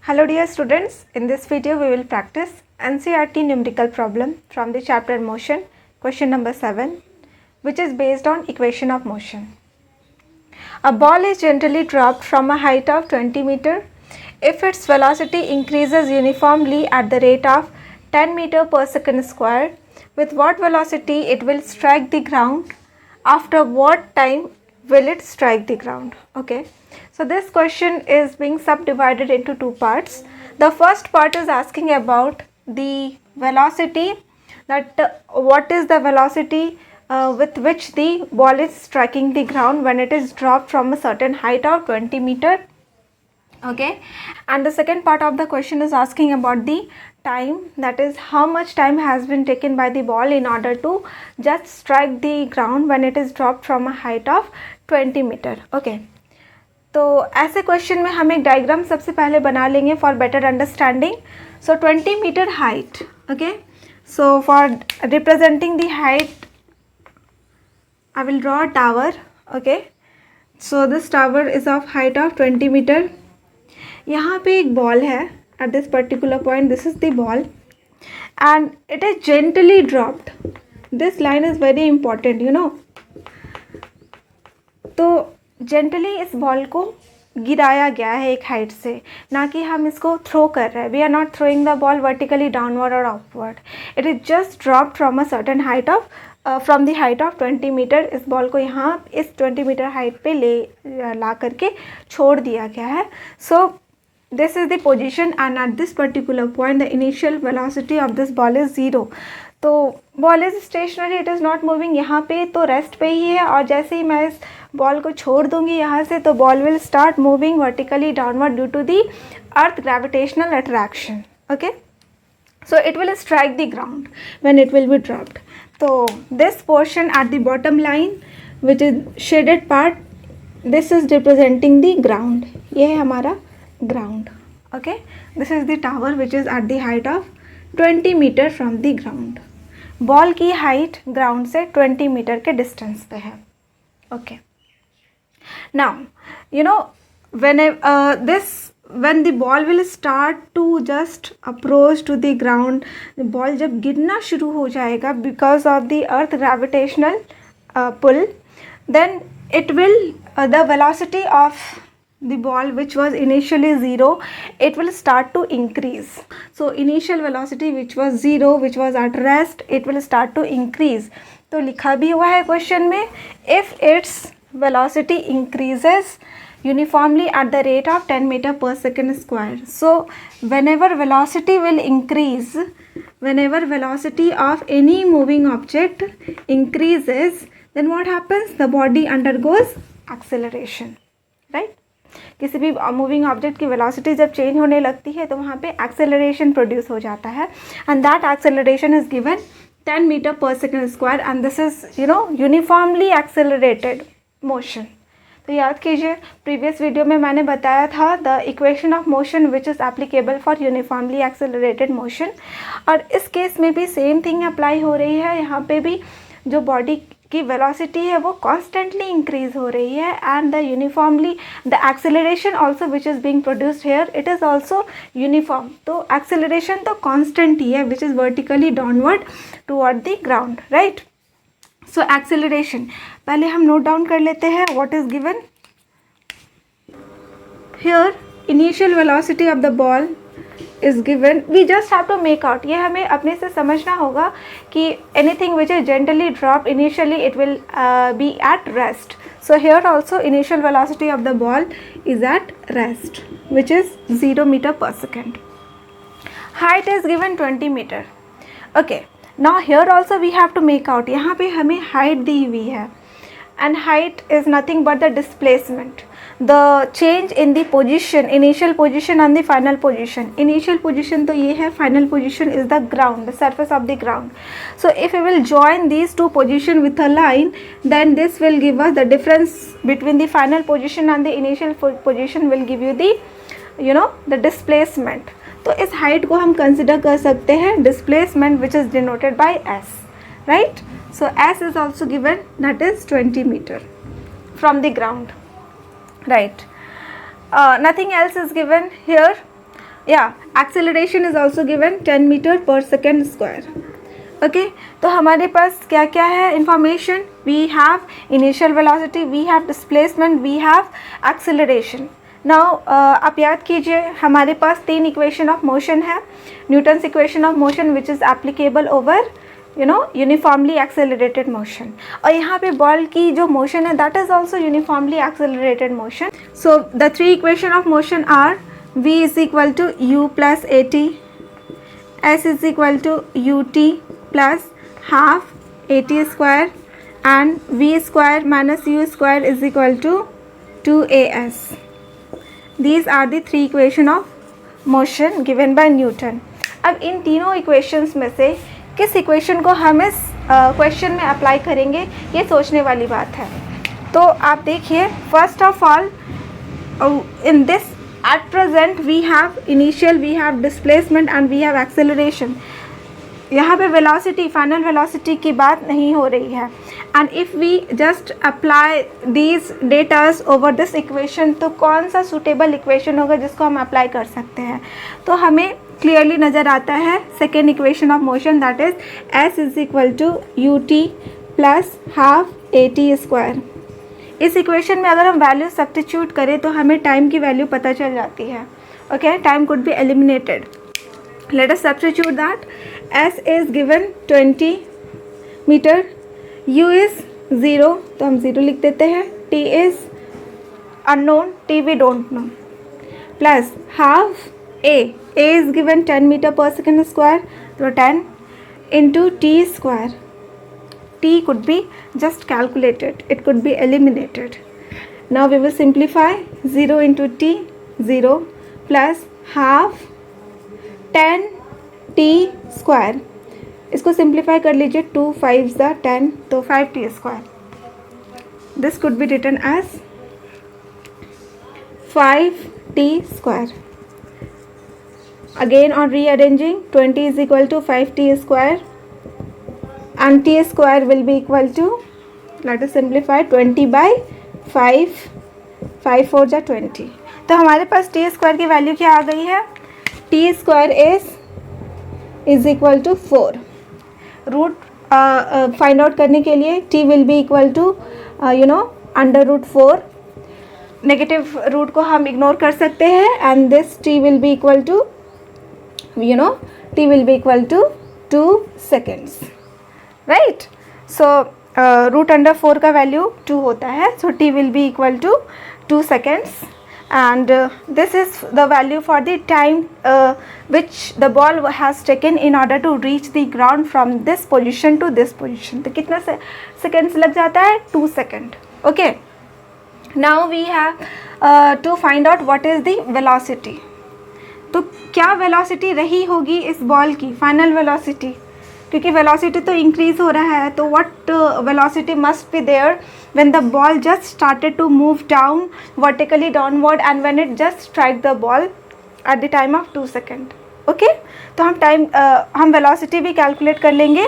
Hello dear students, in this video we will practice NCERT numerical problem from the chapter motion, question number 7, which is based on equation of motion. A ball is generally dropped from a height of 20 meter if its velocity increases uniformly at the rate of 10 meter per second square. With what velocity it will strike the ground? After what time will it strike the ground? Okay, so this question is being subdivided into two parts. The first part is asking about the velocity, that what is the velocity with which the ball is striking the ground when it is dropped from a certain height of 20 meter. Okay, and the second part of the question is asking about the time, that is how much time has been taken by the ball in order to just strike the ground when it is dropped from a height of 20 meter. Okay, तो ऐसे question में हम एक diagram सबसे पहले बना लेंगे for better understanding. So 20 metre height. Okay, so for representing the height I will draw a tower. Okay, so this tower is of height of 20 meter. यहाँ पे एक बॉल है at this particular point. This is the ball and it is gently dropped. This line is very important, you know. तो gently इस ball को गिराया गया है एक हाइट से, ना कि हम इसको थ्रो कर रहे हैं. We are not throwing the ball vertically downward और upward. It is just dropped from a certain height of from the height of 20 meter. इस बॉल को यहाँ इस 20 मीटर हाइट पे ला करके छोड़ दिया गया है. So this is the position and at this particular point the initial velocity of this ball is 0. तो ball is stationary, it is not moving. यहाँ पे तो रेस्ट पे ही है और जैसे ही मैं इस बॉल को छोड़ दूंगी यहाँ से तो ball will start moving vertically downward due to the earth gravitational attraction. Okay, so it will strike the ground when it will be dropped. So this portion at the bottom line which is shaded part, this is representing the ground. ये है हमारा ground. Okay, this is the tower which is at the height of 20 meter from the ground. Ball की height ground से 20 metre के distance पे है. Okay, now you know when the ball will start to just approach to the ground, ball जब गिरना शुरू हो जाएगा because of the earth gravitational pull, then it will the velocity of the ball which was initially 0, it will start to increase. So initial velocity which was 0, which was at rest, it will start to increase. तो लिखा भी हुआ है question में, if its velocity increases uniformly at the rate of 10 meter per second square. So whenever velocity will increase, whenever velocity of any moving object increases, then what happens? The body undergoes acceleration, right? किसी भी moving object की velocity जब change होने लगती है तो वहाँ पे एक्सेलरेशन प्रोड्यूस हो जाता है and that acceleration is given 10 metre per second square and this is uniformly accelerated motion. तो याद कीजिए प्रीवियस वीडियो में मैंने बताया था the equation of motion which is applicable for uniformly accelerated motion. और इस केस में भी सेम थिंग अप्लाई हो रही है. यहाँ पे भी जो बॉडी की वेलोसिटी है वो कॉन्स्टेंटली इंक्रीज हो रही है and the uniformly the acceleration also which is being produced here, it is also uniform. तो एक्सेलरेशन तो कॉन्स्टेंट ही है which is vertically downward toward the ground, right. So acceleration पहले हम नोट डाउन कर लेते हैं. What is given here, initial velocity of the ball is given. We just have to make out. ये हमें अपने से समझना होगा कि anything which is gently drop initially it will be at rest. So here also initial velocity of the ball is at rest which is 0 meter per second. Height is given 20 meter. Okay, now here also we have to make out. यहाँ पे हमें height दी हुई है and height is nothing but the displacement, the change in the position, initial position and the final position. Initial position तो ये है, final position is the ground, the surface of the ground. So if you will join these two position with a line, then this will give us the difference between the final position and the initial position will give you the the displacement. तो इस height को हम consider कर सकते हैं displacement which is denoted by S, right. So S is also given, that is 20 metre from the ground, right. Nothing else is given here. Acceleration is also given 10 metre per second square. Okay, तो हमारे पास क्या क्या है information? We have initial velocity, we have displacement, we have acceleration. Now आप याद कीजिए हमारे पास 3 इक्वेशन ऑफ मोशन है. Newton's equation of motion which is applicable over uniformly accelerated motion. और यहाँ पे बॉल की जो मोशन है that is also uniformly accelerated motion. So the 3 equation of motion are v is equal to u plus at, s is equal to ut plus half at square, and v square minus u square is equal to 2as. These are the 3 equation of motion given by Newton. अब इन तीनों equations में से किस equation को हम इस question में apply करेंगे, ये सोचने वाली बात है. तो आप देखिए, first of all in this at present we have initial, we have displacement and we have acceleration. यहाँ पे velocity, final velocity की बात नहीं हो रही है. and if we just apply these datas over this equation, तो कौन सा suitable equation होगा जिसको हम apply कर सकते हैं? तो हमें clearly नज़र आता है second equation of motion, that is s is equal to ut plus half at square. इस इक्वेशन में अगर हम वैल्यू सब्स्टिट्यूट करें तो हमें टाइम की वैल्यू पता चल जाती है. Okay, time could be eliminated. Let us substitute that. S is given 20 metre, u is 0 तो हम 0 लिख देते हैं, t is unknown, t we don't know, plus half a is given 10 metre per second square, तो 10 into t square. T could be just calculated, it could be eliminated. Now we will simplify. 0 into T, 0 plus half 10 T square. इसको simplify कर लीजिए, 2 5s are 10, तो 5T square. This could be written as 5T square. Again on rearranging, 20 is equal to 5T square. And t square will be equal to, let us simplify, 20 by 5, 5 4 जा 20. तो हमारे पास t square की value क्या आ गई है? t square is equal to 4. Root find out करने के लिए t will be equal to under root 4. Negative root को हम इग्नोर कर सकते हैं, and this t will be equal to t will be equal to 2 seconds. Right, so root under 4 का value 2 होता है, so t will be equal to 2 seconds, and this is the value for the time which the ball has taken in order to reach the ground from this position to this position. तो कितना seconds लग जाता है? 2 seconds. Okay, now we have to find out what is the velocity. तो क्या velocity रही होगी इस बॉल की, फाइनल velocity? क्योंकि वेलोसिटी तो इंक्रीज हो रहा है, तो what velocity must be there when the ball just started to move down vertically downward and when it just strike the ball at the time of 2 second. Okay, तो हम velocity भी calculate कर लेंगे.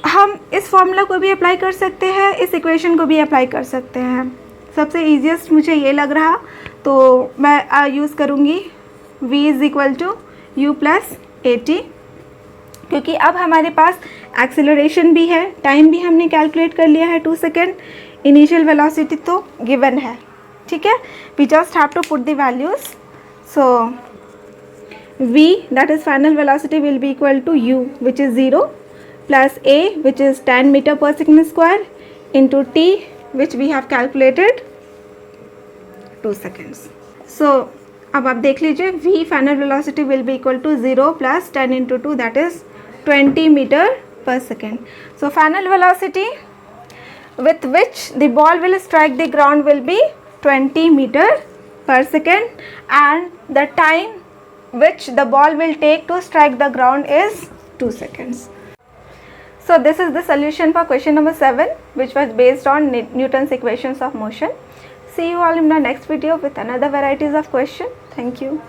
हम इस फॉर्मूला को भी apply कर सकते हैं, इस इक्वेशन को भी अप्लाई कर सकते हैं. सबसे ईजिएस्ट मुझे ये लग रहा, तो मैं यूज़ करूँगी v is equal to u plus a t, क्योंकि अब हमारे पास एक्सेलरेशन भी है, टाइम भी हमने कैलकुलेट कर लिया है 2 सेकेंड, इनिशियल वेलोसिटी तो गिवन है. ठीक है, we just have to put the values. So v, that is final velocity, will be equal to u which is 0 plus a which is 10 meter per second square into t which we have calculated 2 seconds. So अब आप देख लीजिए, v final velocity will be equal to 0 plus 10 into 2, that is 20 meter per second. So final velocity with which the ball will strike the ground will be 20 meter per second, and the time which the ball will take to strike the ground is 2 seconds. So this is the solution for question number 7, which was based on Newton's equations of motion. See you all in the next video with another varieties of question. Thank you.